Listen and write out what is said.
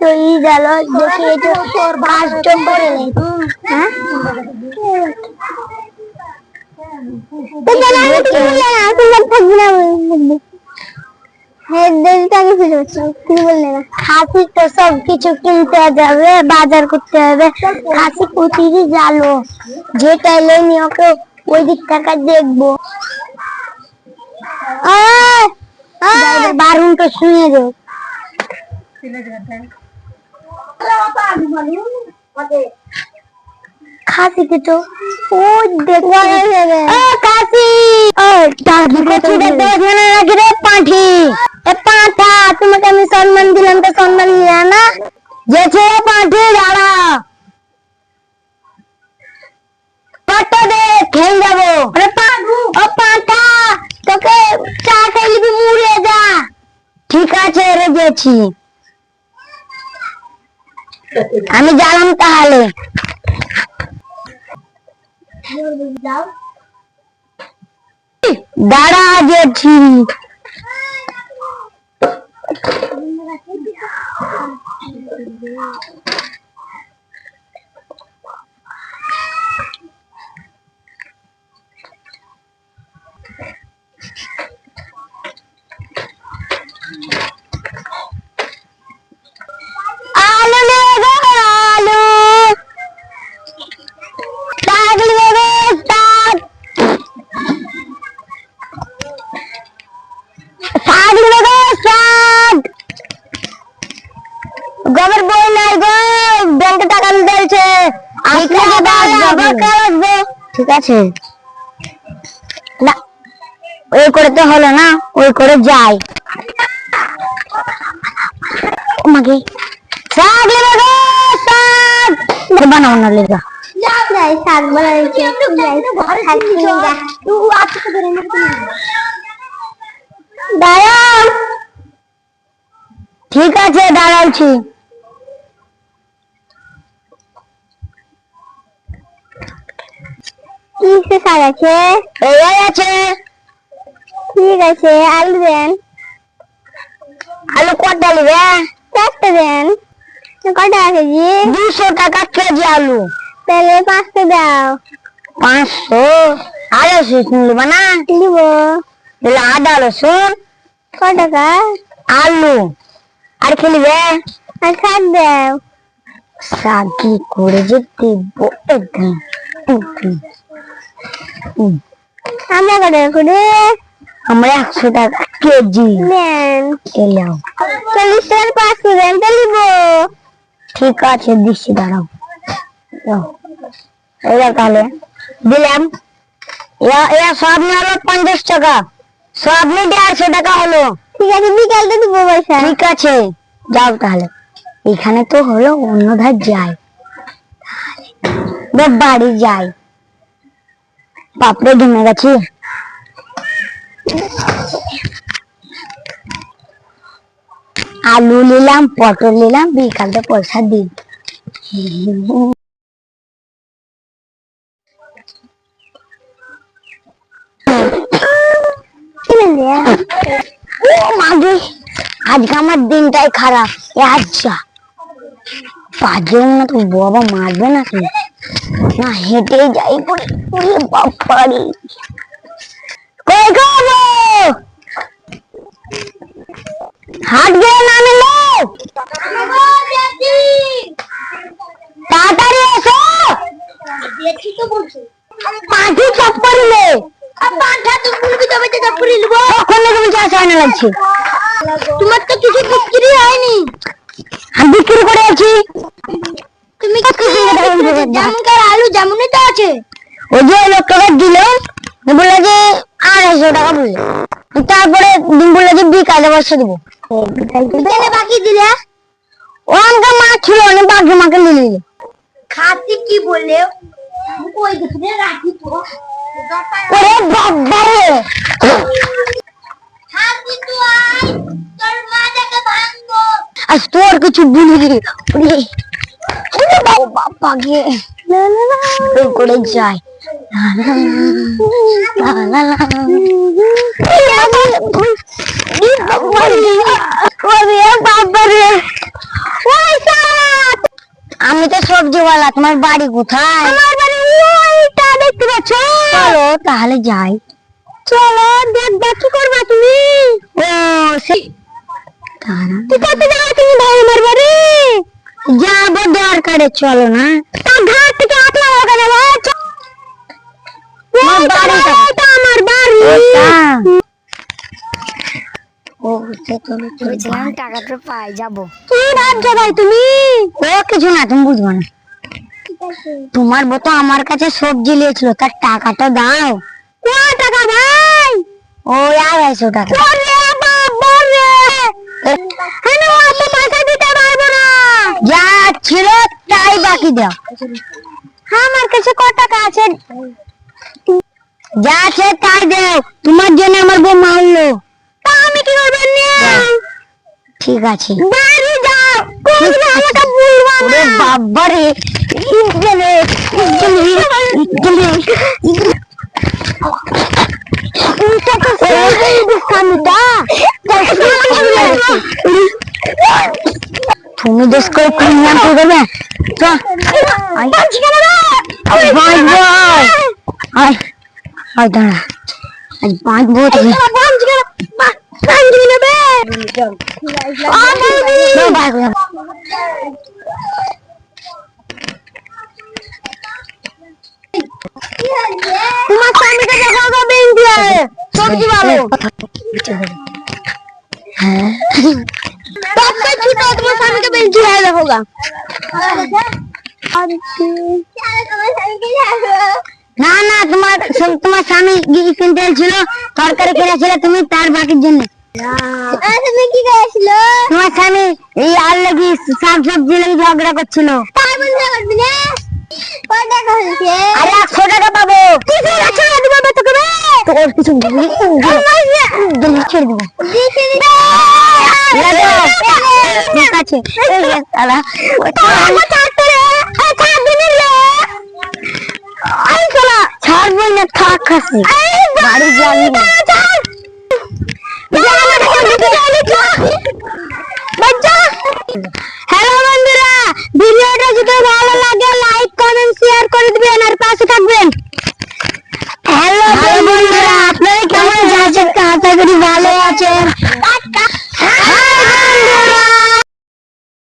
তো ই গেলো দেখি এটা তোর ভাঁজটা করে নে। হ্যাঁ তো জানা আমি কি বললাম না তোমার থাকবি না হ্যাঁ দেরিটাকে ফিরে হচ্ছে কি বললে না খাসি তো সব কিছু কিনতে যাবে বাজার করতে হবে খাসি কুচিরই জালো যেটা এলে নি ওকে ওই দিক থেকে দেখবো বারুনটা শুনে দে খাসি কে তো ওই দেখো খাসি পাঠি পাঠা তোমাকে আমি সম্মান দিলাম তো সম্মান নিয়ে না যেছে পাঠি দাঁড়া পাঠা দে খেয়ে যাবো ও পাঠা তোকে চা খাইবি মুড়ে যা ঠিক আছে রেখেছি আমি গেলাম তাহলে দাঁড়া যেছি গবর বই নাই গো ব্যাংকে টাকা দিয়েছে আসলে আসবে ঠিক আছে না ওই করে তো হলো না ওই করে যাই মাগে শাক লেবে গো শাক বানাও না লেগা যাই শাক বানাইছে যাই ঘরে খাচ্ছি না তুই আজকে তো ধরে নিতে দাঁড়াও ঠিক আছে দাঁড়াচ্ছি কি শাক আছে এই আছে ঠিক আছে আলু দেন আলু কটা নেবে চারটে দেন কটা কেজি 200 টাকা কেজি আলু তাহলে 500 দাও 500 আলু নেবে না নিব তাহলে আদা রসুন কত টাকা আলু আর কি নেবে আর শাক দাও শাক কি করে যে দিব একদম আমরা কত করে আমরা 100 টাকা কেজি নেন এলাও 40 টাকা 500 দেন তো নিব ঠিক আছে দিচ্ছি দাঁড়াও এবার তাহলে দিলাম এরা সব হলো 50 টাকা সব মিলে 150 টাকা হলো ঠিক আছে বিকালটা দিব পয়সা ঠিক আছে যাও তাহলে এখানে তো হলো অন্য ধার যাই বাড়ি যাই বাপরে ঘেমে গেছি আলু নিলাম পটল নিলাম বিকালটা পয়সা দিই আজকে আমার দিনটাই খারাপ আচ্ছা পাঁচজন না তো বাবা মারবে নাকি না হেঁটে যাই পরে বাপারি কই খাবো হাট গিয়ে নামে লো তাড়াতাড়ি এসো দেখি তো বলছো পাঁঠি চপ করিলে পাঁঠা তো বলবি তবে তো চপ করে নিব কখন তুমি চা চায় না লাগছে তোমার তো কিছু বিক্রি হয়নি আমি বিক্রি করে আছি তুমি যেমনকার আলু যেমনই তো আছে ওই যে লোকটাকে দিলে বললো যে 250 টাকা বললে তারপরে বললো যে বিকালে বসে দেবো বিকালে বাকি দিলে ও আমাকে মা ছিল না বাকি মাকে নিয়ে নিলে খাসি কি বললে ওই দেখে রাখি তো ওরে বাবা রে খাসি তো আই তোর মাটাকে ভাঙবো আজ তোর কিছু বলি ওরে ওরে বাবা গে না না না তো করে যায় না না না বাবা রে রিক্সাওয়ালা, তোমার বাড়ি কোথায়? আমার বাড়ি ওইটা দেখতে পাচ্ছ? চলো তাহলে যাই। চলো, দেখবা কি করবা তুমি? ও সেই ঠিক আছে, যাও তুমি ভাই আমার বাড়ি। যাবো দরকারে, চলো না। তা ঘাট থেকে আপনা ওখানে আমার বাড়ি। ও সে বলেছিলাম টাকাটা পাই যাবো। কি ভাবছো ভাই তুমি? ও কিছু না, তুমি বুঝবো না। তোমার বউ তো আমার কাছে সবজি নিয়েছিল, তার টাকাটা দাও। কত টাকা ভাই? ও 250 টাকা। যা ছিল তাই বাকি দাও। আমার কাছে কত টাকা আছে? যা আছে তাই দাও। তোমার জন্য আমার বউ মারলো, তা আমি কি করবো? ঠিক আছে, বাড়ি যাও। ওরে বাবা রে, তুমি দেশ করে প্রিমিয়াম করবে। দাঁড়া, আজ বাঁচবো। তোমার স্বামীকে দেখো তো বেঞ্চি আছে, সবজি ভালো। হ্যাঁ তোমার স্বামীকে বেঞ্চি আছে, দেখো গা। না না, তোমার স্বামী কিনতে ছিল, তরকারি কিনেছিল তুমি, তার বাকির জন্য। তুমি কি করেছিল? তোমার স্বামী এই আর লাগি শাক সবজি লাগি ঝগড়া করছিল। আরে 100 টাকা পাবো। তোর কিছু ছেড়ে দেবো। ঠিক আছে, ছাড়বো না, থাক খাসি বাড়ি যাবি না।